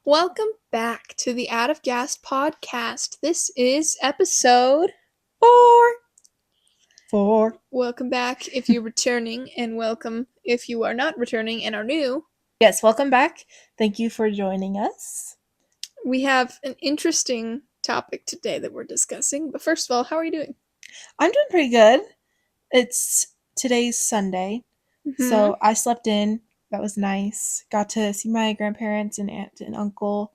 Welcome back to the Out of Gas podcast. This is episode 4. Welcome back if you're returning, and welcome if you are not returning and are new. Yes, welcome back. Thank you for joining us. We have an interesting topic today that we're discussing, but first of all, how are you doing? I'm doing pretty good. Today's Sunday, so I slept in. That was nice. Got to see my grandparents and aunt and uncle.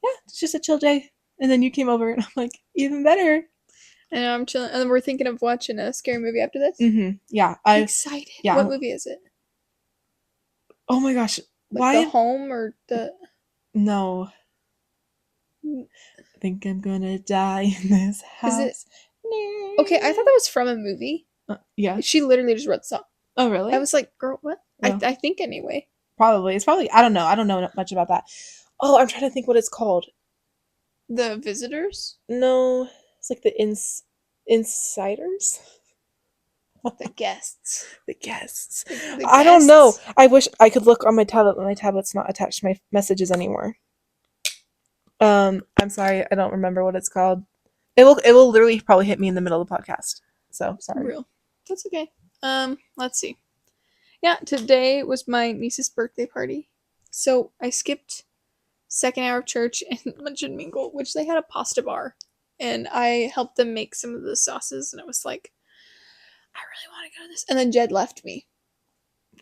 Yeah, it's just a chill day. And then you came over, and I'm like, even better. And I'm chilling, and we're thinking of watching a scary movie after this. Yeah, I'm excited. Yeah. What movie is it? Oh my gosh, Like The Home or the? No. I think I'm gonna die in this house. Is it? Okay, I thought that was from a movie. Yeah. She literally just wrote the song. Oh, really? I was like, girl, what? No. I think anyway. Probably. It's probably, I don't know. I don't know much about that. Oh, I'm trying to think what it's called. The Visitors? No. It's like the Insiders? The Guests. The Guests. The I don't know. I wish I could look on my tablet, but my tablet's not attached to my messages anymore. I'm sorry. I don't remember what it's called. It will literally probably hit me in the middle of the podcast. So, sorry. Real. That's okay. Let's see. Yeah, today was my niece's birthday party. So I skipped second hour of church and lunch and mingle, which they had a pasta bar. And I helped them make some of the sauces, and I was like, I really want to go to this. And then Jed left me.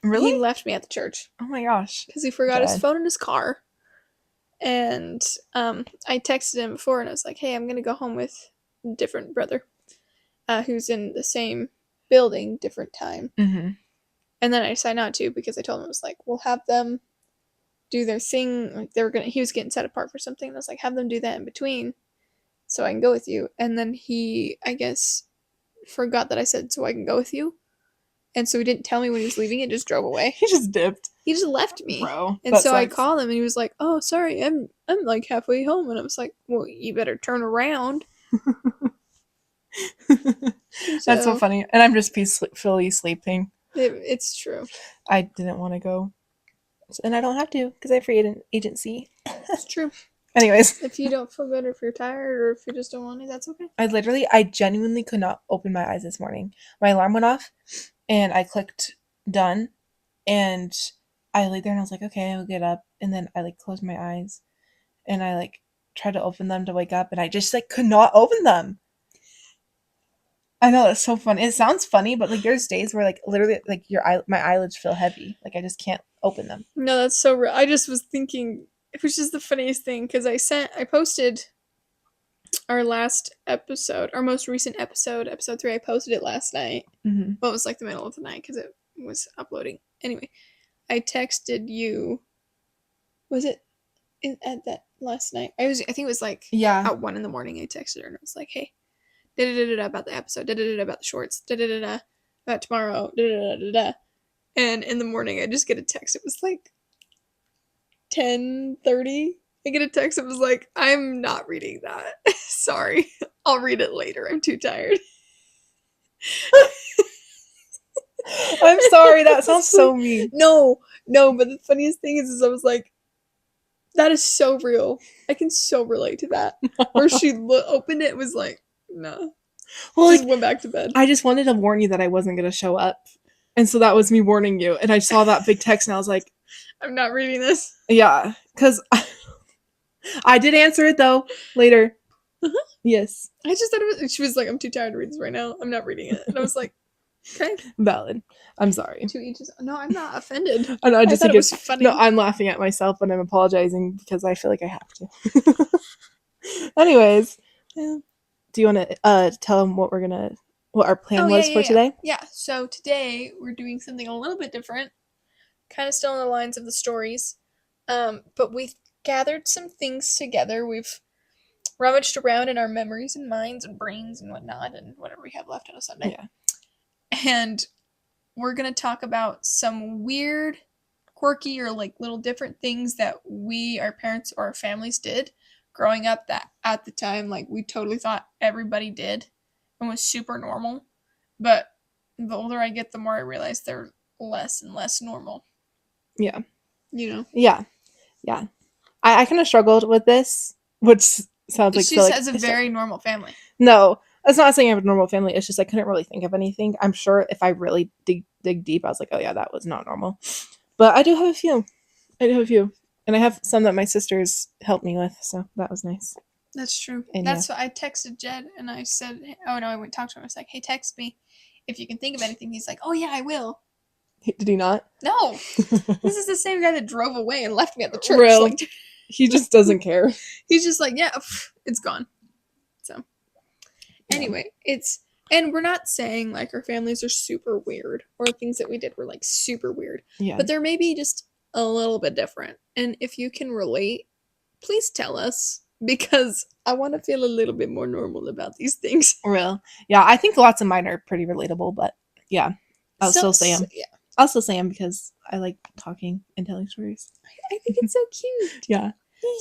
Really? He left me at the church. Oh my gosh. Because he forgot his phone in his car. And I texted him before, and I was like, hey, I'm going to go home with a different brother who's in the same building, different time. Mm-hmm. And then I decided not to, because I told him, I was like, we'll have them do their thing. Like he was getting set apart for something. And I was like, have them do that in between so I can go with you. And then he, I guess, forgot that I said, so I can go with you. And so he didn't tell me when he was leaving. It just drove away. He just dipped. He just left me. Bro, and so I called him, and he was like, oh, sorry, I'm like halfway home. And I was like, well, you better turn around. That's so funny. And I'm just peacefully sleeping. It's true. I didn't want to go. And I don't have to, because I have free agency. It's true. Anyways. If you don't feel good, or if you're tired, or if you just don't want to, that's okay. I genuinely could not open my eyes this morning. My alarm went off, and I clicked done, and I laid there, and I was like, okay, I'll get up. And then I closed my eyes, and I tried to open them to wake up, and I just could not open them. I know, it's so funny. It sounds funny, but there's days where literally my eyelids feel heavy. I just can't open them. No, that's so real. I just was thinking, which is the funniest thing, because I posted our last episode, our most recent episode 3. I posted it last night. Mm-hmm. Well, it was the middle of the night because it was uploading. Anyway, I texted you. Was it at that last night? I think it was at 1 a.m. I texted her, and I was like, hey, da-da-da-da about the episode, da-da-da-da about the shorts, da-da-da-da about tomorrow, da-da-da-da-da. And in the morning, I just get a text. It was 10:30. I get a text. It was like, I'm not reading that. Sorry. I'll read it later. I'm too tired. I'm sorry. That sounds so mean. No. But the funniest thing is I was like, that is so real. I can so relate to that. Where she opened it, was like, no. Well, just went back to bed. I just wanted to warn you that I wasn't going to show up. And so that was me warning you. And I saw that big text, and I was like, I'm not reading this. Yeah, because I did answer it, though, later. Uh-huh. Yes. I just thought it was, she was like, I'm too tired to read this right now. I'm not reading it. And I was like, okay. Valid. I'm sorry. To each his own. No, I'm not offended. I just thought it was funny. No, I'm laughing at myself, and I'm apologizing because I feel like I have to. Anyways, do you want to tell them what our plan was for today? Yeah. So today we're doing something a little bit different, kind of still in the lines of the stories, but we've gathered some things together. We've rummaged around in our memories and minds and brains and whatnot, and whatever we have left on a Sunday. Yeah. And we're going to talk about some weird, quirky, or little different things that our parents or our families did growing up that at the time, we totally thought everybody did and was super normal. But the older I get, the more I realize they're less and less normal. Yeah. You know? Yeah. I kind of struggled with this, which sounds like She silly. has a very normal family. No, that's not saying I have a normal family. It's just I couldn't really think of anything. I'm sure if I really dig deep, I was like, oh yeah, that was not normal. But I do have a few. I do have a few. And I have some that my sisters helped me with, so that was nice. That's true. And That's what I texted Jed and I said, oh no, I went to talk to him. I was like, hey, text me if you can think of anything. He's like, oh yeah, I will. Did he not? No. This is the same guy that drove away and left me at the church. Real. Like, he just doesn't care. He's just like, yeah, it's gone. So, anyway, and we're not saying like our families are super weird or things that we did were like super weird. Yeah. But they're maybe just a little bit different. And if you can relate, please tell us because I want to feel a little bit more normal about these things. Real. Yeah, I think lots of mine are pretty relatable, but yeah, I'll still say them. Yeah. I'll still say them because I like talking and telling stories. I think it's so cute. Yeah.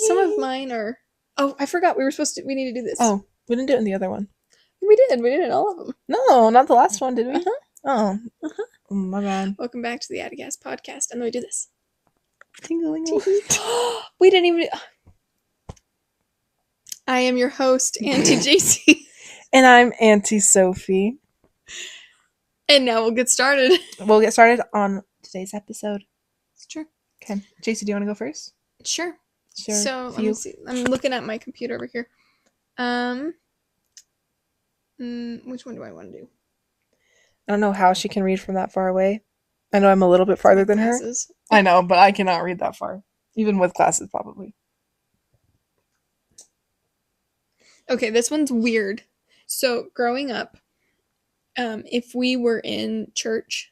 Some of mine are... Oh, I forgot we need to do this. Oh, we didn't do it in the other one. We did in all of them. No, not the last one, did we? Oh. My bad. Welcome back to the Adagas podcast. And then we do this. Tingling. We didn't even... I am your host, Auntie JC. And I'm Auntie Sophie. And now we'll get started. We'll get started on today's episode. Sure. Okay. JC, do you want to go first? Sure. So, let me see. I'm looking at my computer over here. Which one do I want to do? I don't know how she can read from that far away. I know I'm a little bit farther than her. I know, but I cannot read that far. Even with glasses, probably. Okay, this one's weird. So, growing up, if we were in church,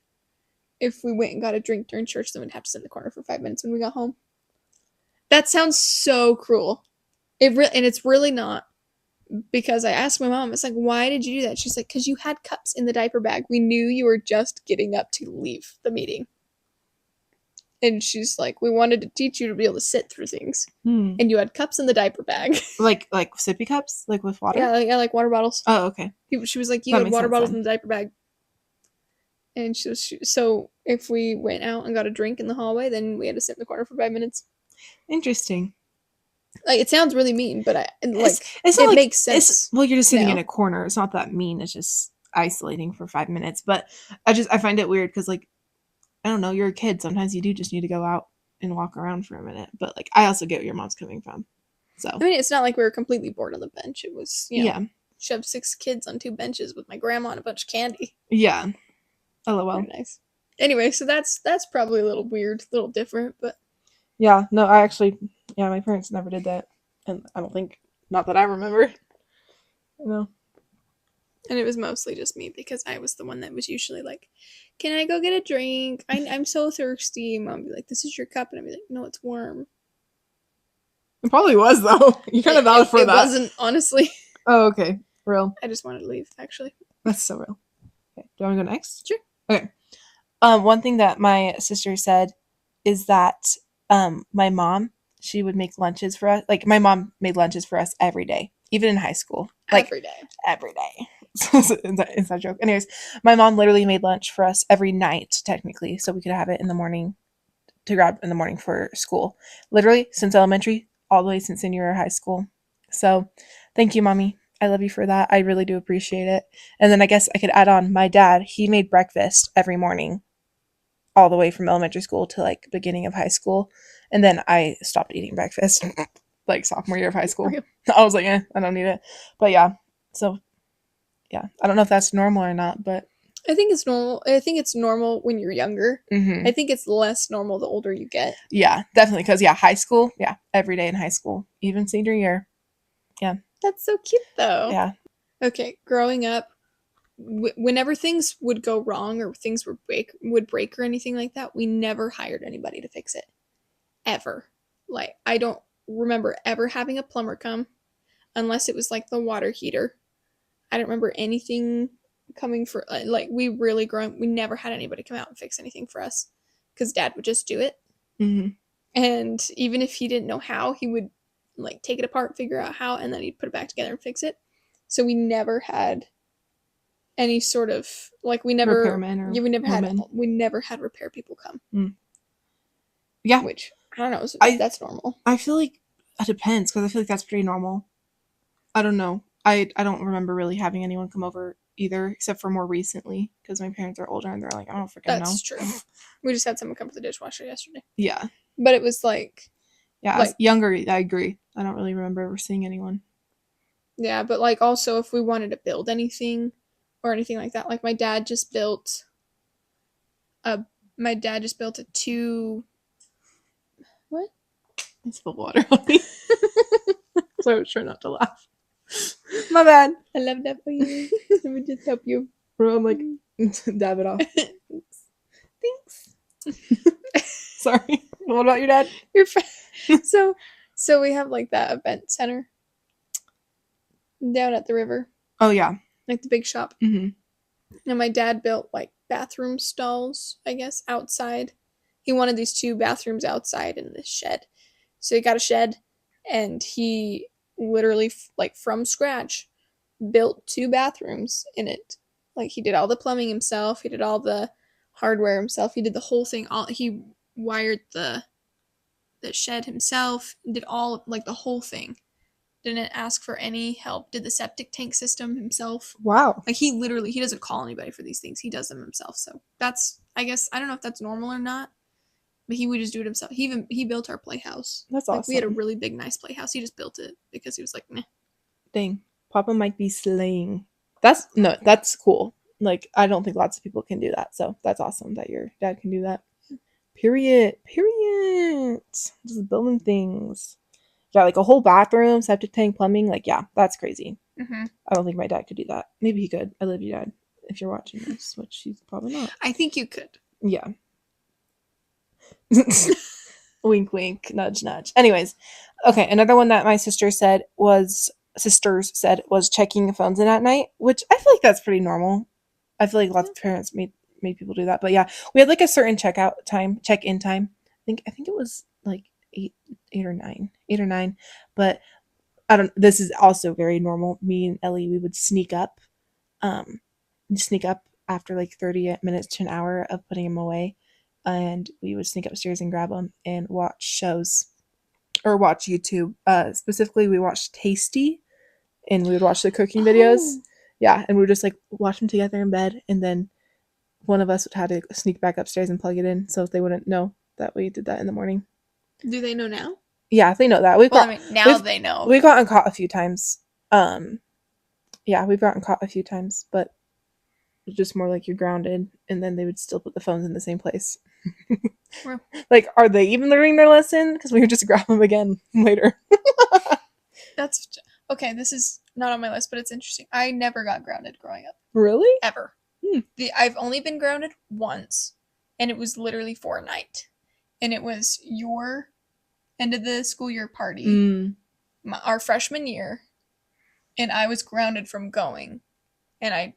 if we went and got a drink during church, then we'd have to sit in the corner for 5 minutes when we got home. That sounds so cruel. And it's really not. Because I asked my mom, it's like, why did you do that? She's like, because you had cups in the diaper bag. We knew you were just getting up to leave the meeting. And she's like, we wanted to teach you to be able to sit through things. And you had cups in the diaper bag. Like sippy cups? Like with water? Yeah, like water bottles. Oh, okay. She was like, you had water bottles in the diaper bag. And so if we went out and got a drink in the hallway, then we had to sit in the corner for 5 minutes. Interesting. Like, it sounds really mean, but it makes sense. Well, you're just sitting in a corner. It's not that mean. It's just isolating for 5 minutes. But I find it weird because, like, I don't know, you're a kid. Sometimes you do just need to go out and walk around for a minute. But, like, I also get where your mom's coming from. So I mean, it's not like we were completely bored on the bench. It was, shove 6 kids on 2 benches with my grandma and a bunch of candy. Yeah. LOL. Very nice. Anyway, so that's probably a little weird, a little different, but yeah, no, my parents never did that, and I don't think, not that I remember. No. And it was mostly just me because I was the one that was usually like, "Can I go get a drink? I'm so thirsty." Mom would be like, "This is your cup," and I'd be like, "No, it's warm." It probably was though. You kind of vouched for that. It wasn't, honestly. Oh, okay, real. I just wanted to leave, actually. That's so real. Okay, do you want to go next? Sure. Okay. One thing that my sister said is that my mom, she would make lunches for us. Like, my mom made lunches for us every day, even in high school. Like, every day. Inside joke. Anyways, my mom literally made lunch for us every night, technically, so we could have it in the morning, to grab in the morning for school. Literally, since elementary, all the way since senior year of high school. So, thank you, Mommy. I love you for that. I really do appreciate it. And then I guess I could add on, my dad, he made breakfast every morning, all the way from elementary school to, like, beginning of high school. And then I stopped eating breakfast, like, sophomore year of high school. I was like, I don't need it. But yeah, so, yeah. I don't know if that's normal or not, but I think it's normal. I think it's normal when you're younger. Mm-hmm. I think it's less normal the older you get. Yeah, definitely. Because, high school, every day in high school, even senior year. Yeah. That's so cute, though. Yeah. Okay, growing up, whenever things would go wrong or things would break or anything like that, we never hired anybody to fix it. Ever. Like, I don't remember ever having a plumber come, unless it was, like, the water heater. I don't remember anything coming for, like, we never had anybody come out and fix anything for us, because Dad would just do it. Mm-hmm. And even if he didn't know how, he would, like, take it apart, figure out how, and then he'd put it back together and fix it. So we never had any sort of, like, we never had repair people come. Yeah. Which, I don't know, that's normal. I feel like It depends, because I feel like that's pretty normal. I don't know. I don't remember really having anyone come over either, except for more recently, because my parents are older and they're like, I don't freaking know. That's true. We just had someone come to the dishwasher yesterday. Yeah. But it was like... Yeah, like, as younger, I agree. I don't really remember ever seeing anyone. Yeah, but like also if we wanted to build anything or anything like that, like my dad just built a 2... What? I spilled water on me. So I was trying not to laugh. My bad. I love that for you. Let me just help you. Bro, I'm like, dab it off. Thanks. Sorry. What about your dad? You're fine. So we have like that event center down at the river. Oh, yeah. Like the big shop. Mm-hmm. And my dad built like bathroom stalls, I guess, outside. He wanted these 2 bathrooms outside in this shed. So he got a shed and he literally, like from scratch, built 2 bathrooms in it. Like he did all the plumbing himself. He did all the hardware himself. He did the whole thing. He wired the shed himself. Did all like the whole thing. Didn't ask for any help. Did the septic tank system himself. Wow. Like he doesn't call anybody for these things. He does them himself. So that's, I guess, I don't know if that's normal or not, but he would just do it himself. He built our playhouse. That's like, awesome. We had a really big, nice playhouse. He just built it because he was like, meh. Dang. Papa might be slaying. That's cool. Like, I don't think lots of people can do that. So that's awesome that your dad can do that. Period. Just building things. Yeah, like a whole bathroom, septic tank, plumbing. Like, yeah, that's crazy. Mm-hmm. I don't think my dad could do that. Maybe he could. I love you, Dad, if you're watching this, which he's probably not. I think you could. Yeah. Wink, wink, nudge, nudge. Anyways, okay, another one that my sisters said was checking phones in at night, which I feel like that's pretty normal. I feel like lots of parents made people do that, but yeah, we had like a certain check-in time. I think it was like eight or nine, but I don't. This is also very normal. Me and Ellie, we would sneak up after like 30 minutes to an hour of putting him away, and we would sneak upstairs and grab him and watch shows or watch YouTube. Specifically, we watched Tasty, and we would watch the cooking videos. Yeah, and we would just like watch them together in bed, and then one of us would have to sneak back upstairs and plug it in so they wouldn't know that we did that in the morning. Do they know now? Yeah, they know that. They know. We've gotten caught a few times. Yeah, we've gotten caught a few times, but it's just more like you're grounded, and then they would still put the phones in the same place. Like, are they even learning their lesson? Because we would just grab them again later. That's okay. This is not on my list, but it's interesting. I never got grounded growing up. Really? Ever. I've only been grounded once, and it was literally for a night, and it was your end of the school year party, our freshman year, and I was grounded from going, and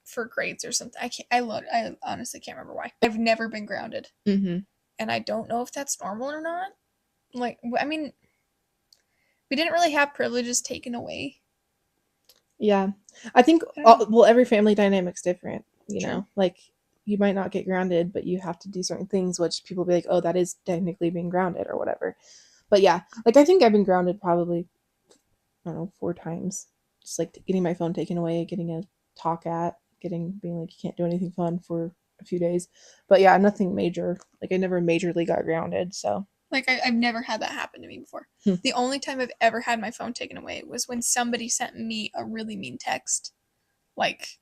for grades or something. I honestly can't remember why. I've never been grounded, and I don't know if that's normal or not. Like, I mean, we didn't really have privileges taken away. Yeah, I think every family dynamic's different. You know, like you might not get grounded, but you have to do certain things, which people be like, "Oh, that is technically being grounded" or whatever. But yeah, like I think I've been grounded probably, I don't know, 4 times. Just like getting my phone taken away, getting a talk at, being like you can't do anything fun for a few days. But yeah, nothing major. Like I never majorly got grounded. So like I've never had that happen to me before. The only time I've ever had my phone taken away was when somebody sent me a really mean text, like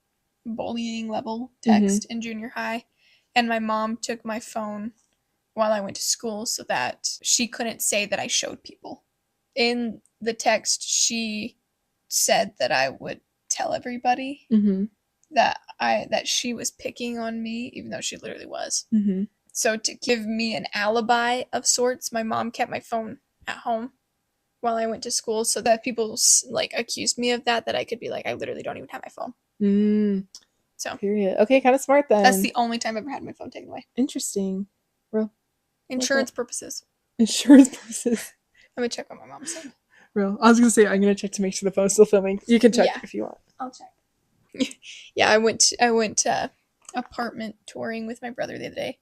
bullying level text in junior high, and my mom took my phone while I went to school so that she couldn't say that I showed people. In the text, she said that I would tell everybody that she was picking on me, even though she literally was. So to give me an alibi of sorts, my mom kept my phone at home while I went to school so that people like accused me of that I could be like, I literally don't even have my phone. So period. Okay, kind of smart then. That's the only time I've ever had my phone taken away. Interesting. Real. Insurance purposes. Insurance purposes. Let me check what my mom said. Real. I was gonna say I'm gonna check to make sure the phone's still filming. You can check if you want. I'll check. Yeah, I went apartment touring with my brother the other day,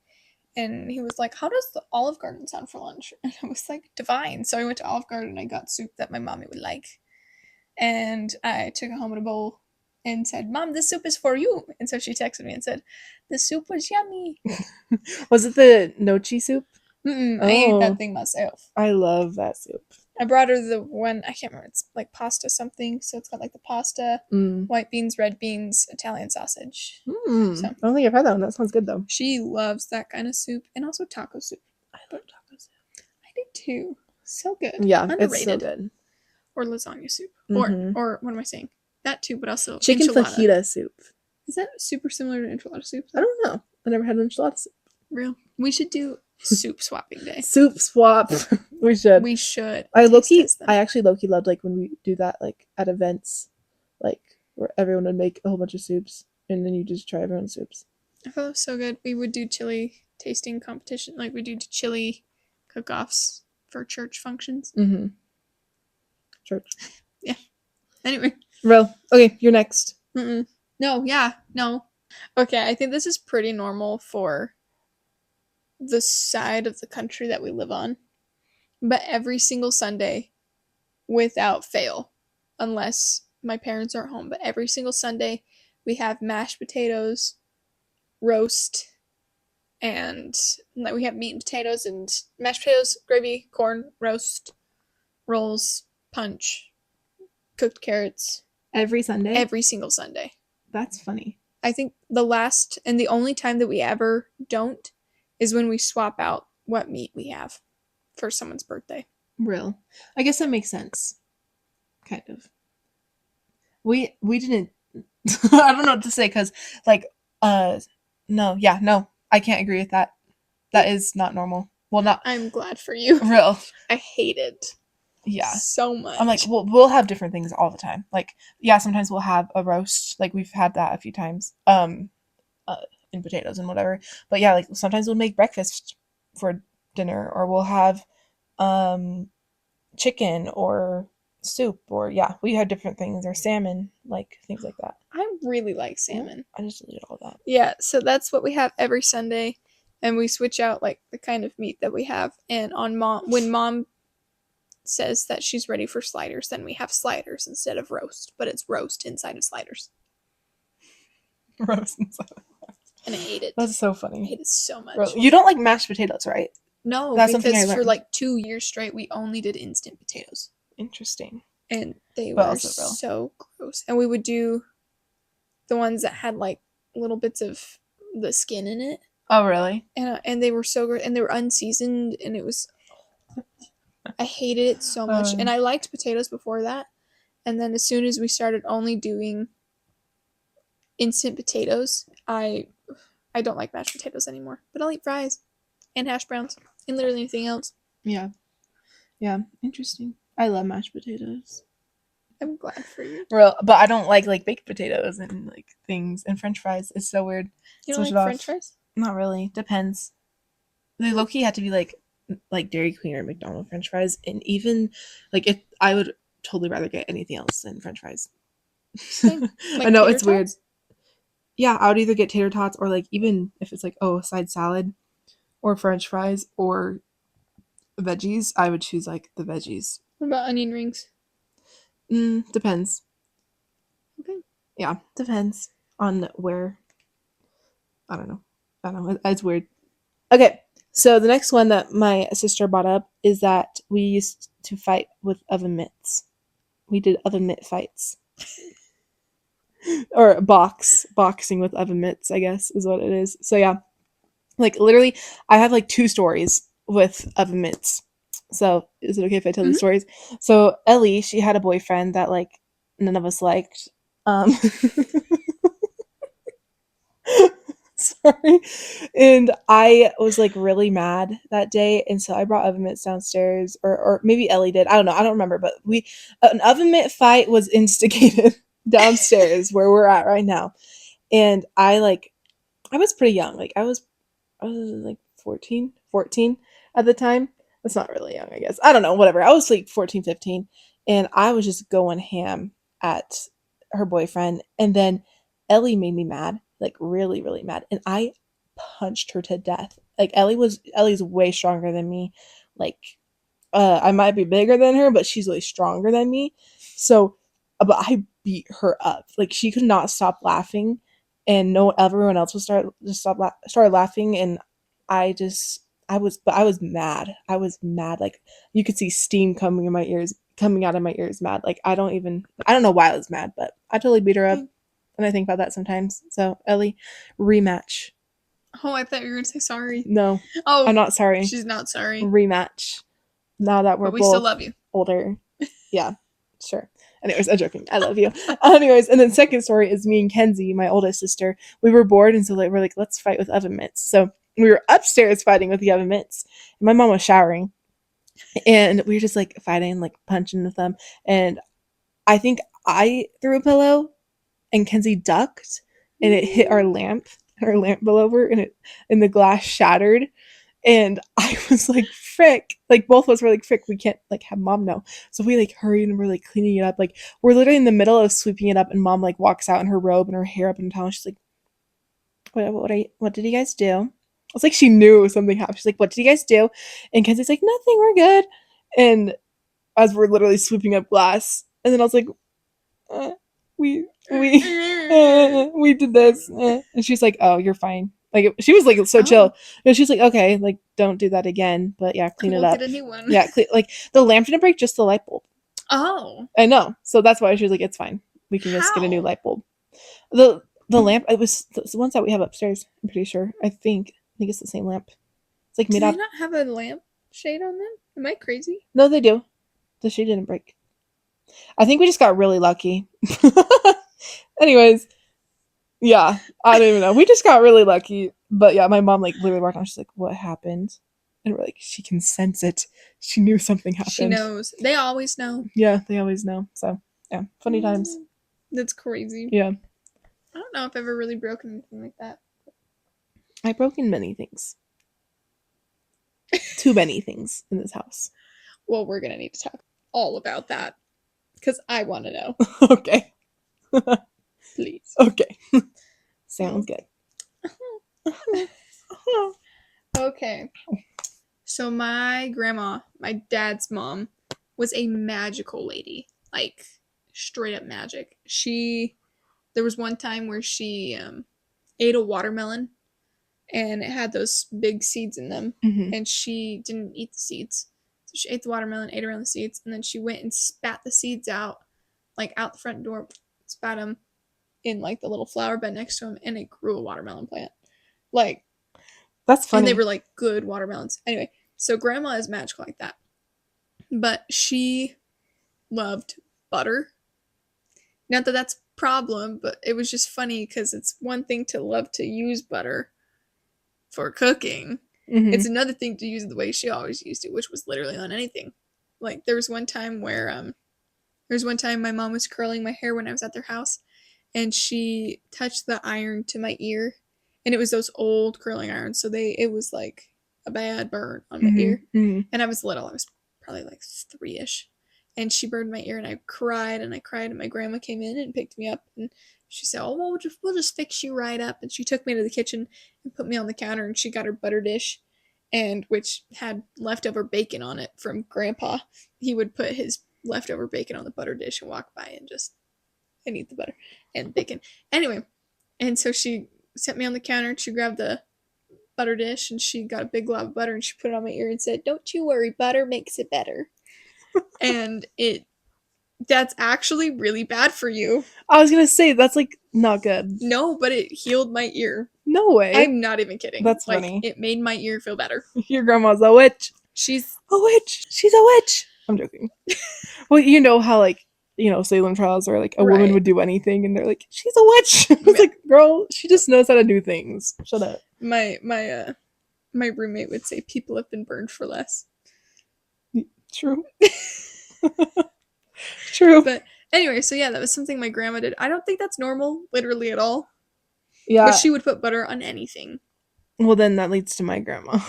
and he was like, how does the Olive Garden sound for lunch? And I was like, divine. So I went to Olive Garden and I got soup that my mommy would like. And I took it home in a bowl and said, Mom, this soup is for you. And so she texted me and said, the soup was yummy. Was it the nochi soup? I ate that thing myself. I love that soup. I brought her the one, I can't remember, it's like pasta something. So it's got like the pasta, white beans, red beans, Italian sausage. So, I don't think I've had that one. That sounds good though. She loves that kind of soup, and also taco soup. I love taco soup. I do too. So good. Yeah, underrated. It's so good. Or lasagna soup. Or what am I saying? That too, but also chicken fajita soup. Is that super similar to enchilada soup? I don't know. I never had an enchilada soup. Real. We should do soup swapping day. Soup swap. We should. We should. I actually low-key loved like when we do that like at events, like where everyone would make a whole bunch of soups and then you just try everyone's soups. I thought it was so good. We would do chili tasting competition. Like we do chili cook-offs for church functions. Church. Yeah. Anyway. Real. Okay, you're next. No. Okay, I think this is pretty normal for the side of the country that we live on. But every single Sunday, without fail, unless my parents aren't home, but every single Sunday, we have mashed potatoes, roast, and like we have meat and potatoes and mashed potatoes, gravy, corn, roast, rolls, punch, cooked carrots. Every Sunday? Every single Sunday. That's funny. I think the last and the only time that we ever don't is when we swap out what meat we have for someone's birthday. Real. I guess that makes sense. Kind of. We didn't I don't know what to say because like no, I can't agree with that. That is not normal. Well, not. I'm glad for you. Real. I hate it. Yeah. So much. I'm like, we'll have different things all the time. Like, yeah, sometimes we'll have a roast. Like we've had that a few times. In potatoes and whatever. But yeah, like sometimes we'll make breakfast for dinner, or we'll have chicken or soup, or we have different things, or salmon, like things like that. I really like salmon. I just deleted all that. Yeah, so that's what we have every Sunday, and we switch out like the kind of meat that we have. And when mom says that she's ready for sliders, then we have sliders instead of roast, but it's roast inside of sliders. Roast inside of sliders. And I hate it. That's so funny. I hate it so much. You don't like mashed potatoes, right? No, that's because for like 2 years straight, we only did instant potatoes. Interesting. And they were so gross. And we would do the ones that had like little bits of the skin in it. Oh, really? And they were so good, and they were unseasoned, and it was... I hated it so much. And I liked potatoes before that. And then as soon as we started only doing instant potatoes, I don't like mashed potatoes anymore. But I'll eat fries and hash browns and literally anything else. Yeah. Yeah. Interesting. I love mashed potatoes. I'm glad for you. But I don't like baked potatoes and like things and French fries. It's so weird. You don't like French fries? Not really. Depends. They low-key have to be like Dairy Queen or McDonald's French fries, and even like if I would totally rather get anything else than French fries. I know it's weird. Yeah, I would either get tater tots or like even if it's like a side salad or French fries or veggies, I would choose like the veggies. What about onion rings? Depends. Okay. Yeah, depends on where. I don't know. It's weird. Okay. So the next one that my sister brought up is that we used to fight with oven mitts. We did oven mitt fights. Or boxing with oven mitts, I guess, is what it is. So yeah, like literally, I have like 2 stories with oven mitts. So is it okay if I tell these stories? So Ellie, she had a boyfriend that like none of us liked. Sorry. And I was like really mad that day, and so I brought oven mitts downstairs, or maybe Ellie did. I don't know. I don't remember, but an oven mitt fight was instigated downstairs where we're at right now. And I was pretty young. Like I was like 14 at the time. That's not really young, I guess. I don't know, whatever. I was like 14, 15, and I was just going ham at her boyfriend, and then Ellie made me mad. Like really, really mad. And I punched her to death. like Ellie's way stronger than me. Like I might be bigger than her, but she's way stronger than me. So, but I beat her up. Like she could not stop laughing, and no everyone else would started laughing, and I was mad. I was mad. Like you could see steam coming out of my ears. Mad. Like I don't know why I was mad, but I totally beat her up, and I think about that sometimes. So Ellie, rematch. Oh, I thought you were gonna say sorry. No. Oh, I'm not sorry. She's not sorry. Rematch. Now that we're but we both still love you. older. Yeah, sure. Anyways, I'm joking. I love you. Anyways, and then second story is me and Kenzie, my oldest sister. We were bored, and so we're like, let's fight with oven mitts. So we were upstairs fighting with the oven mitts. And my mom was showering, and we were just like fighting, like punching with them. And I think I threw a pillow, and Kenzie ducked, and it hit our lamp. Our lamp fell over, and the glass shattered. And I was like, frick. Like, both of us were like, frick, we can't, like, have mom know. So we, like, hurried and we're, like, cleaning it up. Like, we're literally in the middle of sweeping it up, and mom, like, walks out in her robe and her hair up in a towel. She's like, what did you guys do? It's like she knew something happened. She's like, what did you guys do? And Kenzie's like, nothing, we're good. And as we're literally sweeping up glass, and then I was like, we did this. And she's like, oh, you're fine. Like she was like so chill. And she's like, okay, like don't do that again. But yeah, clean it up. Get a new one. Yeah, like the lamp didn't break, just the light bulb. Oh. I know. So that's why she was like, it's fine. We can just get a new light bulb. The lamp, it was the ones that we have upstairs, I'm pretty sure. I think it's the same lamp. It's like made out. Do they not have a lamp shade on them? Am I crazy? No, they do. The shade didn't break. I think we just got really lucky. Anyways, yeah, I don't even know. We just got really lucky. But yeah, my mom like literally walked on. She's like, what happened? And we're like, she can sense it. She knew something happened. She knows. They always know. Yeah, they always know. So yeah, funny times. That's crazy. Yeah. I don't know if I've ever really broken anything like that. I've broken many things. Too many things in this house. Well, we're gonna need to talk all about that because I want to know. Okay. Please. Okay. Sounds good. Okay. So my grandma, my dad's mom, was a magical lady. Like straight up magic. There was one time where she ate a watermelon and it had those big seeds in them, and she didn't eat the seeds. So she ate the watermelon, ate around the seeds, and then she went and spat the seeds out, like out the front door, spat them in like the little flower bed next to him, and it grew a watermelon plant. Like, that's funny. And they were like good watermelons. Anyway, so grandma is magical like that. But she loved butter. Not that that's a problem, but it was just funny because it's one thing to love to use butter for cooking. It's another thing to use it the way she always used it, which was literally on anything. Like there was one time my mom was curling my hair when I was at their house, and she touched the iron to my ear, and it was those old curling irons, so it was like a bad burn on my ear. And I was little. I was probably like 3-ish, and she burned my ear, and I cried, and my grandma came in and picked me up, and she said, oh, well, we'll just fix you right up. And she took me to the kitchen and put me on the counter, and she got her butter dish, and which had leftover bacon on it from Grandpa. He would put his leftover bacon on the butter dish and walk by and eat the butter and bacon. Anyway, and so she set me on the counter, and she grabbed the butter dish, and she got a big glob of butter, and she put it on my ear and said, don't you worry, butter makes it better. And that's actually really bad for you. I was gonna say, that's like not good. No, but it healed my ear. No way. I'm not even kidding. That's funny. It made my ear feel better. Your grandma's a witch. She's a witch. She's a witch. I'm joking. Well, you know how like, Salem trials are like a woman would do anything and they're like, she's a witch. It's like, girl, she just knows how to do things. Shut up. My roommate would say people have been burned for less. True. True. But anyway, so yeah, that was something my grandma did. I don't think that's normal, literally at all. Yeah. But she would put butter on anything. Well, then that leads to my grandma.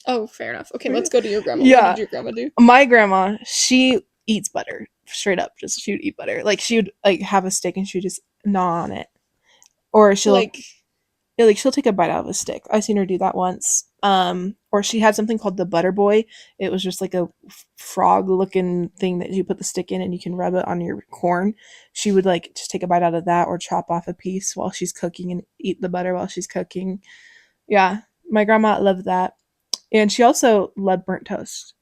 Oh, fair enough. Okay, let's go to your grandma. Yeah. What did your grandma do? My grandma, she eats butter. Straight up. Just she would eat butter. Like she would like have a stick and she would just gnaw on it. Or she'll she'll take a bite out of a stick. I've seen her do that once. Or she had something called the Butter Boy. It was just like a frog looking thing that you put the stick in and you can rub it on your corn. She would like just take a bite out of that or chop off a piece while she's cooking and eat the butter while she's cooking. Yeah, my grandma loved that. And she also loved burnt toast.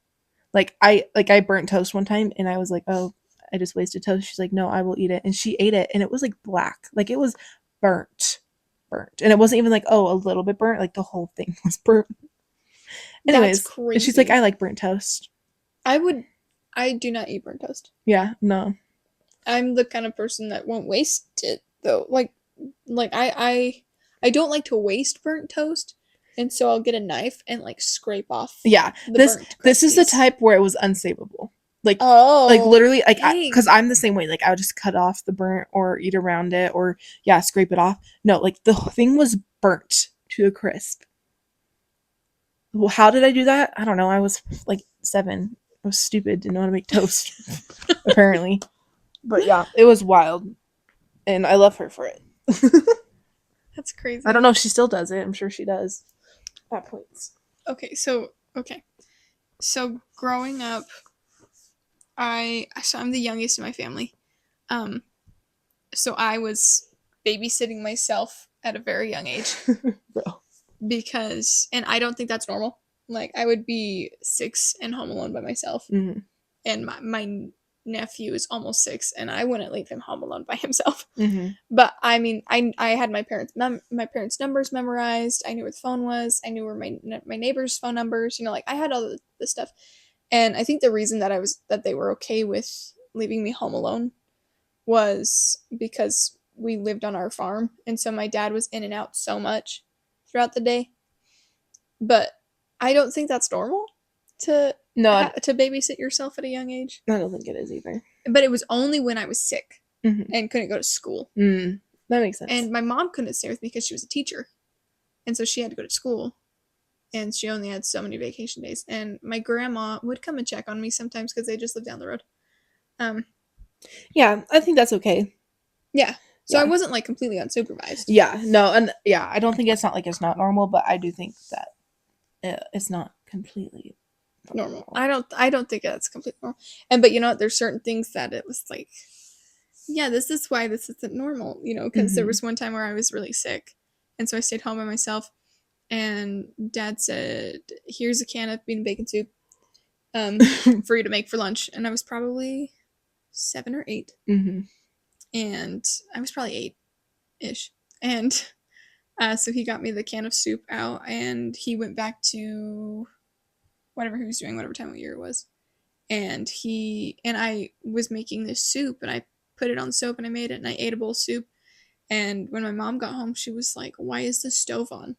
I burnt toast one time and I was like, "Oh, I just wasted toast." She's like, "No, I will eat it." And she ate it and it was like black. Like it was burnt. Burnt. And it wasn't even like, "Oh, a little bit burnt." Like the whole thing was burnt. That's Anyways, and she's like, crazy. "I like burnt toast." I do not eat burnt toast. Yeah, no. I'm the kind of person that won't waste it though. I don't like to waste burnt toast, and so I'll get a knife and like scrape off Yeah, the this burnt this is the crusties. type where it was unsavable. Like Oh, literally because dang. I'm the same way. Like I would just cut off the burnt or eat around it or yeah, scrape it off. No, like the thing was burnt to a crisp. Well, how did I do that? I don't know. I was like 7. I was stupid. Didn't know how to make toast. Apparently. But yeah, it was wild. And I love her for it. That's crazy. I don't know if she still does it. I'm sure she does at points. Okay. So growing up, I'm the youngest in my family. So I was babysitting myself at a very young age. Bro. Because and I don't think that's normal. Like I would be 6 and home alone by myself. Mm-hmm. And my nephew is almost 6 and I wouldn't leave him home alone by himself. Mm-hmm. But I mean, I had my parents' numbers memorized. I knew where the phone was. I knew where my neighbors' phone numbers. Like I had all the stuff. And I think the reason that they were okay with leaving me home alone was because we lived on our farm, and so my dad was in and out so much throughout the day. But I don't think that's normal to to babysit yourself at a young age. I don't think it is either. But it was only when I was sick and couldn't go to school. That makes sense. And my mom couldn't stay with me because she was a teacher. And so she had to go to school. And she only had so many vacation days. And my grandma would come and check on me sometimes because they just lived down the road. Yeah, I think that's okay. Yeah. So I wasn't like completely unsupervised. Yeah, no, and yeah, I don't think it's not like it's not normal, but I do think that it's not completely normal. I don't think that's completely normal. But you know what? There's certain things that it was like, yeah, this is why this isn't normal. Because there was one time where I was really sick, and so I stayed home by myself. And Dad said, "Here's a can of bean and bacon soup, for you to make for lunch." And I was probably 7 or 8, and I was probably 8-ish. And so he got me the can of soup out, and he went back to whatever he was doing, whatever time of year it was. And I was making this soup, and I put it on the stove, and I made it, and I ate a bowl of soup. And when my mom got home, she was like, "Why is the stove on?"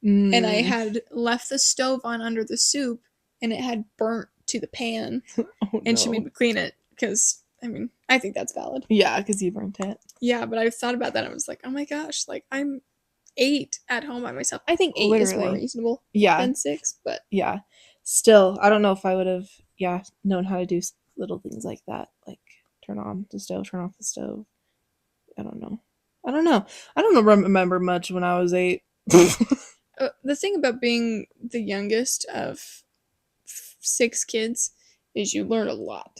And I had left the stove on under the soup, and it had burnt to the pan. And she made me clean it because, I mean, I think that's valid. Yeah, because you burnt it. Yeah, but I thought about that. And I was like, oh my gosh, like I'm 8 at home by myself. I think 8 is more reasonable than 6, but yeah. Still, I don't know if I would have, known how to do little things like that, like turn on the stove, turn off the stove. I don't know. I don't remember much when I was 8. The thing about being the youngest of 6 kids is you learn a lot.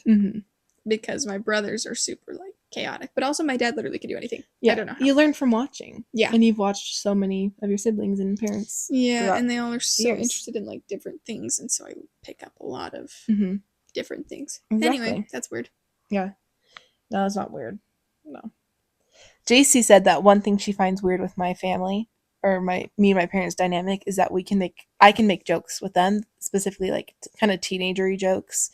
Because my brothers are super like chaotic, but also my dad literally could do anything. Yeah, I don't know how. You learn from watching. Yeah, and you've watched so many of your siblings and parents. Yeah, and they all are so interested in like different things, and so I pick up a lot of different things. Exactly. Anyway, that's weird. Yeah, no, it's not weird. No. JC said that one thing she finds weird with my family or me and my parents' dynamic is that I can make jokes with them, specifically like kind of teenagery jokes.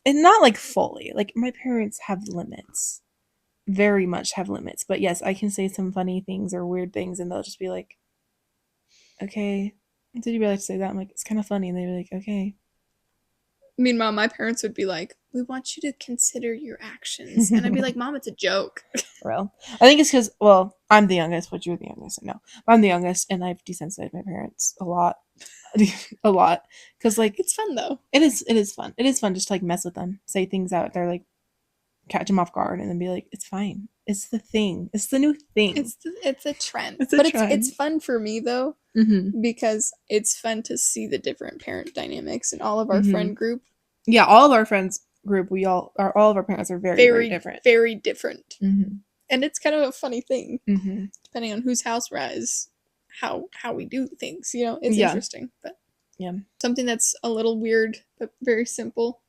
And not like fully. Like my parents have limits. Very much have limits. But yes, I can say some funny things or weird things and they'll just be like, "Okay, did you really say that?" I'm like, "It's kind of funny." And they'd be like, "Okay." Meanwhile, my parents would be like, "We want you to consider your actions." And I'd be like, "Mom, it's a joke." Well, I think it's because, well, I'm the youngest, but you're the youngest. No, I'm the youngest, and I've desensitized my parents a lot. A lot. Because, like, it's fun, though. It is fun. It is fun just to, like, mess with them. Say things out there, like, catch them off guard, and then be like, "It's fine. It's the thing. It's the new thing. It's a trend." It's fun for me, though. because it's fun to see the different parent dynamics in all of our friend group. Yeah, all of our friends group, all of our parents are very, very different. Very different. And it's kind of a funny thing, depending on whose house we're at, is how we do things. You know, it's interesting. But something that's a little weird but very simple.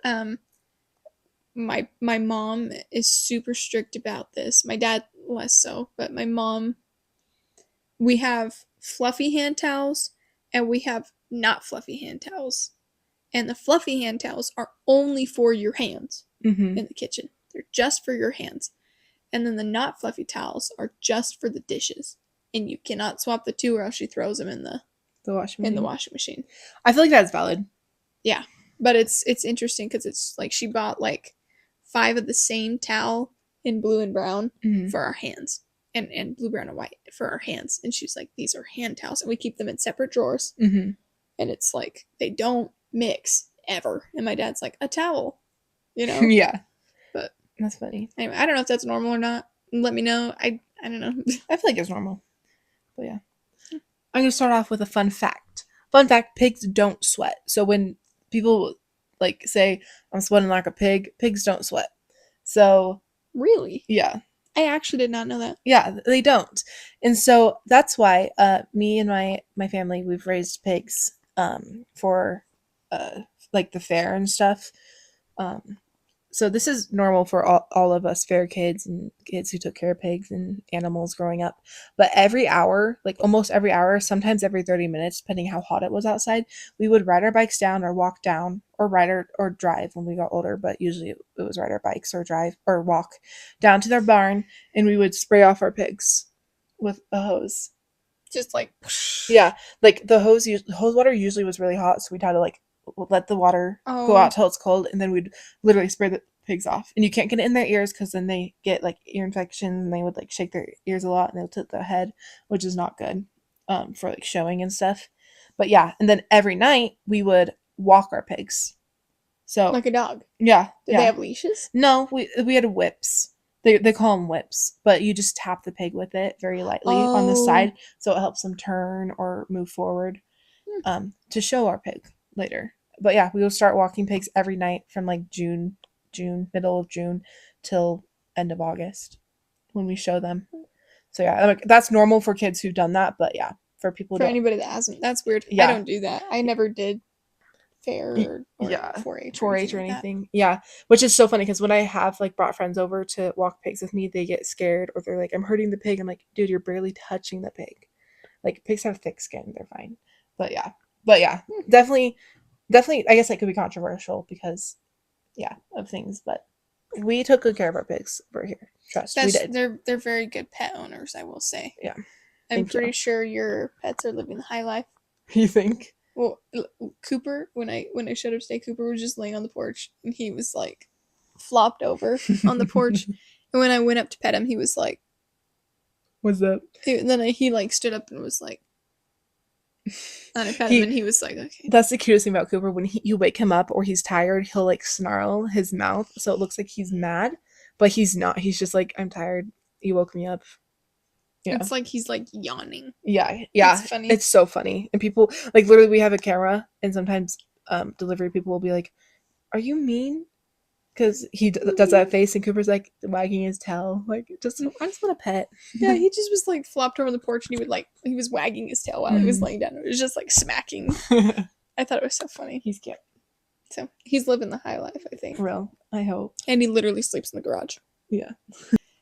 My mom is super strict about this. My dad less so, but my mom, we have fluffy hand towels and we have not fluffy hand towels. And the fluffy hand towels are only for your hands in the kitchen. They're just for your hands. And then the not fluffy towels are just for the dishes. And you cannot swap the two or else she throws them in the washing machine. I feel like that's valid. Yeah. But it's interesting because it's like she bought like 5 of the same towel in blue and brown for our hands. And blue, brown, and white for our hands. And she's like, these are hand towels. And we keep them in separate drawers. And it's like, they don't mix ever. And my dad's like, a towel, you know? Yeah. But that's funny. Anyway, I don't know if that's normal or not. Let me know. I don't know. I feel like it's normal. But yeah. I'm going to start off with a fun fact. Fun fact, pigs don't sweat. So when people like say, I'm sweating like a pig, pigs don't sweat. So. Really? Yeah. I actually did not know that. Yeah, they don't. And so that's why me and my family, we've raised pigs for like the fair and stuff. So this is normal for all of us fair kids and kids who took care of pigs and animals growing up. But every hour, like almost every hour, sometimes every 30 minutes, depending how hot it was outside, we would ride our bikes down or walk down or or drive when we got older. But usually it was ride our bikes or drive or walk down to their barn, and we would spray off our pigs with a hose. Just like, yeah, like the hose water usually was really hot, so we'd have to like let the water go out till it's cold, and then we'd literally spray the pigs off. And you can't get it in their ears because then they get like ear infections and they would like shake their ears a lot and they'll tilt their head, which is not good for like showing and stuff. But yeah, and then every night we would walk our pigs. So like a dog. Yeah. Did they have leashes? No, we had whips. They call them whips, but you just tap the pig with it very lightly on the side, so it helps them turn or move forward to show our pig later. But yeah, we will start walking pigs every night from like June, middle of June till end of August when we show them. So yeah, like, that's normal for kids who've done that, but yeah, for people for anybody that hasn't, that's weird. Yeah. I don't do that. I never did fair or 4-H or anything. Like yeah, which is so funny because when I have like brought friends over to walk pigs with me, they get scared or they're like, I'm hurting the pig. I'm like, dude, you're barely touching the pig. Like pigs have thick skin, they're fine. But yeah, definitely I guess that could be controversial because of things, but we took good care of our pigs over here. Trust, we did. They're very good pet owners, I will say. Yeah, I'm pretty sure your pets are living the high life. You think? Well, Cooper, when I showed up today, Cooper was just laying on the porch and he was like flopped over on the porch. And when I went up to pet him, he was like, "What's up?" Then he like stood up and was like, and I pet him and he was like, okay. That's the cutest thing about Cooper. When you wake him up or he's tired, he'll like snarl his mouth so it looks like he's mad, but he's not. He's just like, I'm tired. You woke me up. Yeah. It's like he's like yawning. Yeah. It's funny. It's so funny. And people like literally we have a camera and sometimes delivery people will be like, are you mean? Because he does that face and Cooper's like wagging his tail. Like, I just want a pet. Yeah, he just was like flopped over the porch and he was wagging his tail while he was laying down. It was just like smacking. I thought it was so funny. He's cute. So he's living the high life, I think. For real. I hope. And he literally sleeps in the garage. Yeah.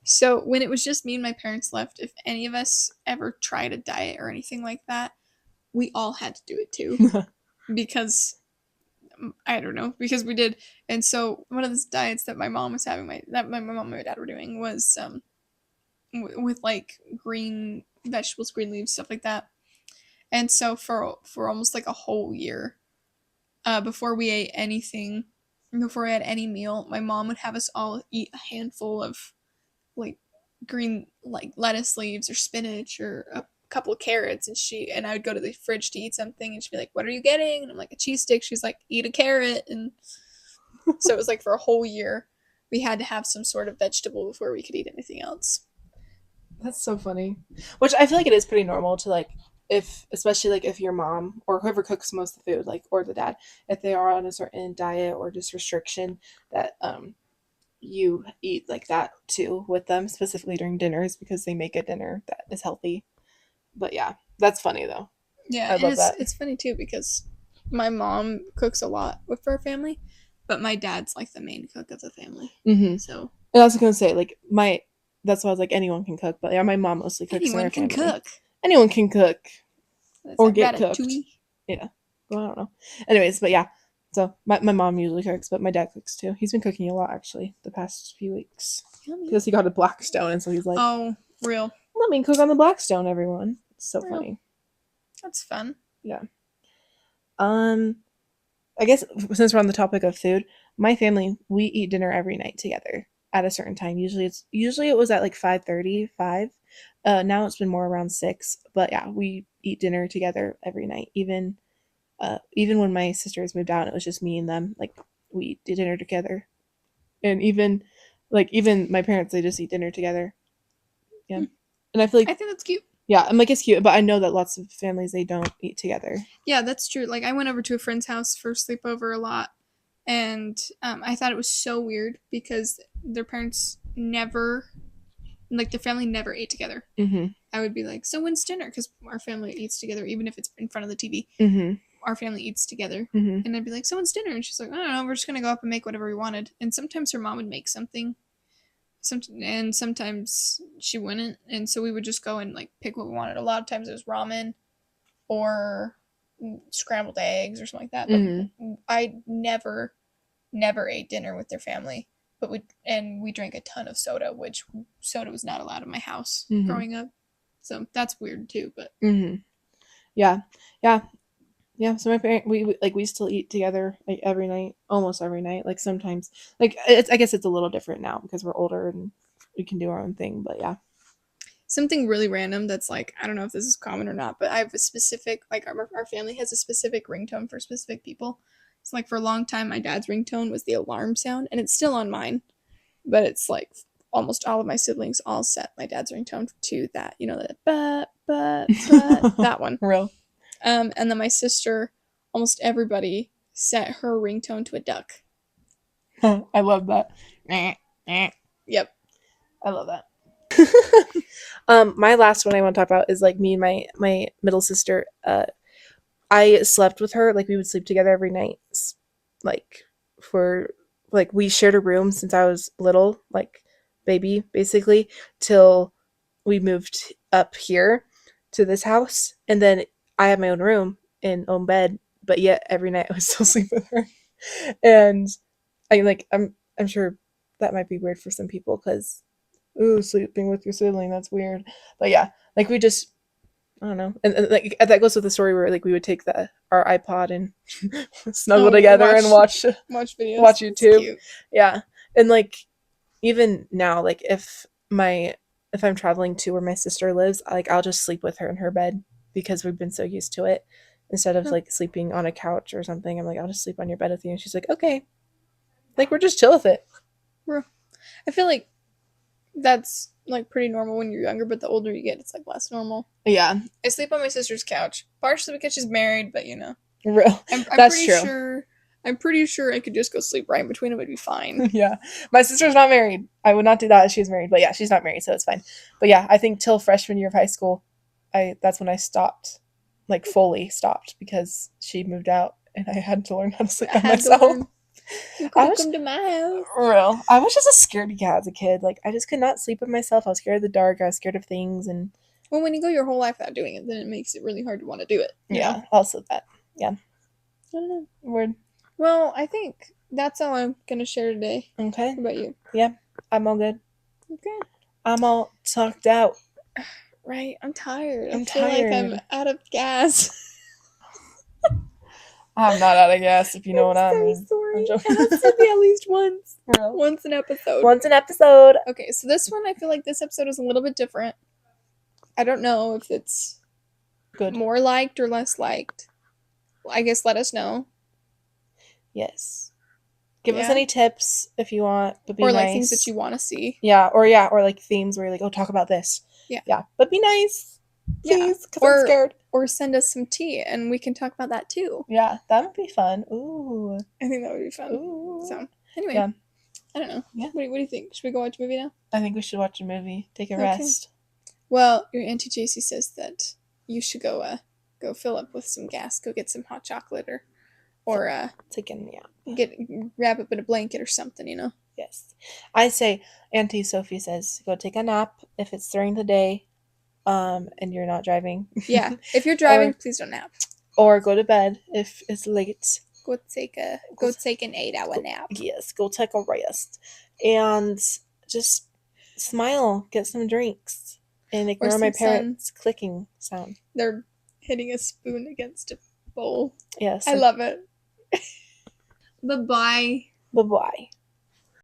So when it was just me and my parents left, if any of us ever tried a diet or anything like that, we all had to do it too. Because I don't know, because we did. And so one of the diets that my mom was having, my mom and my dad were doing was with like green vegetables, green leaves, stuff like that. And so for almost like a whole year, before we ate anything, before we had any meal, my mom would have us all eat a handful of like green like lettuce leaves or spinach or a couple of carrots, and I would go to the fridge to eat something and she'd be like, what are you getting? And I'm like, a cheese stick. She's like, eat a carrot. And so it was like for a whole year we had to have some sort of vegetable before we could eat anything else. That's so funny. Which I feel like it is pretty normal to like if, especially like if your mom or whoever cooks most of the food, like, or the dad, if they are on a certain diet or just restriction, that you eat like that too with them, specifically during dinners, because they make a dinner that is healthy. But yeah, that's funny though. Yeah, I and love that. it's funny too because my mom cooks a lot with her family, but my dad's like the main cook of the family. Mm-hmm. So And I was gonna say, like, that's why I was like, anyone can cook, but yeah, my mom mostly cooks in anyone her can family. cook. Anyone can cook That's or that get cooked. ratatouille. Yeah. Well, I don't know. Anyways, but yeah. So my mom usually cooks, but my dad cooks too. He's been cooking a lot actually the past few weeks. Yummy. Because he got a Blackstone, and so he's like, oh, real. let me cook on the Blackstone, everyone. It's so Real. funny. That's fun. Yeah. I guess since we're on the topic of food, my family, we eat dinner every night together at a certain time. Usually it was at like 5:30, 5. Now it's been more around 6, but yeah, we eat dinner together every night. Even when my sisters moved out, it was just me and them. Like, we eat dinner together. And even my parents, they just eat dinner together. Yeah. And I feel like, I think that's cute. yeah, I'm like, it's cute, but I know that lots of families, they don't eat together. Yeah, that's true. Like, I went over to a friend's house for sleepover a lot, and I thought it was so weird because their parents never, like, their family never ate together. Mm-hmm. I would be like, so when's dinner? Because our family eats together, even if it's in front of the TV. Mm-hmm. Our family eats together. Mm-hmm. And I'd be like, so when's dinner? And she's like, I don't know, we're just going to go up and make whatever we wanted. And sometimes her mom would make something. And sometimes she wouldn't. And so we would just go and, like, pick what we wanted. A lot of times it was ramen or scrambled eggs or something like that. But I never ate dinner with their family. But we drank a ton of soda, which soda was not allowed in my house growing up. So that's weird too. But yeah. So my parents, we still eat together like every night, almost every night. Like, sometimes, like, I guess it's a little different now because we're older and we can do our own thing. But yeah. Something really random that's like, I don't know if this is common or not, but I have a specific, like, our family has a specific ringtone for specific people. So, like, for a long time, my dad's ringtone was the alarm sound, and it's still on mine, but it's like almost all of my siblings all set my dad's ringtone to that, that that one. Real. And then my sister, almost everybody set her ringtone to a duck. I love that. Yep. I love that. My last one I want to talk about is, like, me and my middle sister. I slept with her. Like, we would sleep together every night. Like, we shared a room since I was little, like, baby, basically, till we moved up here to this house. And then I had my own room and own bed, but yet every night I would still sleep with her. And I'm sure that might be weird for some people because, ooh, sleeping with your sibling, that's weird. But yeah, like, we just, I don't know. And like, that goes with the story where, like, we would take our iPod and snuggle together and watch videos. Watch YouTube. Yeah. And, like, even now, like, if I'm traveling to where my sister lives, like, I'll just sleep with her in her bed because we've been so used to it. Instead of like sleeping on a couch or something, I'm like, I'll just sleep on your bed with you. And she's like, okay. Like, we're just chill with it. I feel like that's, like, pretty normal when you're younger, but the older you get, it's, like, less normal. Yeah. I sleep on my sister's couch, partially because she's married, but Real. I'm That's pretty true. sure. I'm pretty sure I could just go sleep right in between them. It'd be fine. Yeah. My sister's not married. I would not do that if she was married. But yeah, she's not married, so it's fine. But yeah, I think till freshman year of high school, that's when I stopped, like, fully stopped, because she moved out and I had to learn how to sleep by myself. You could come to my house. Real. I was just a scaredy cat as a kid. Like, I just could not sleep with myself. I was scared of the dark. I was scared of things. And well, when you go your whole life without doing it, then it makes it really hard to want to do it. Yeah. Also that. Yeah. I don't know. Word. Well, I think that's all I'm gonna share today. Okay. What about you? Yeah, I'm all good. Okay. I'm all talked out. Right. I'm tired. I'm I feel tired. like I'm out of gas. I'm not out of gas, if you know what I mean. I'm so sorry. It has to be at least once. Real. Once an episode. Once an episode. Okay, so this one, I feel like this episode is a little bit different. I don't know if it's good, more liked or less liked. Well, I guess let us know. Yes. Give us any tips if you want, but be nice. Or, like, things that you want to see. Yeah, or like themes where you're like, oh, talk about this. Yeah. Yeah, but be nice. Please, because I'm scared. Or send us some tea and we can talk about that too. Yeah, that would be fun. Ooh. I think that would be fun. Ooh. So, anyway. Yeah. I don't know. Yeah. What do you think? Should we go watch a movie now? I think we should watch a movie. Take a rest. Well, your Auntie JC says that you should go fill up with some gas. Go get some hot chocolate or take a nap. Wrap up in a blanket or something, you know? Yes. I say, Auntie Sophie says, go take a nap if it's during the day, and you're not driving. Yeah. If you're driving, please don't nap. Or go to bed if it's late. Go take an 8-hour nap. Yes, go take a rest. And just smile, get some drinks, and ignore my parents' clicking sound. They're hitting a spoon against a bowl. Yes. I love it. Bye-bye. Bye-bye.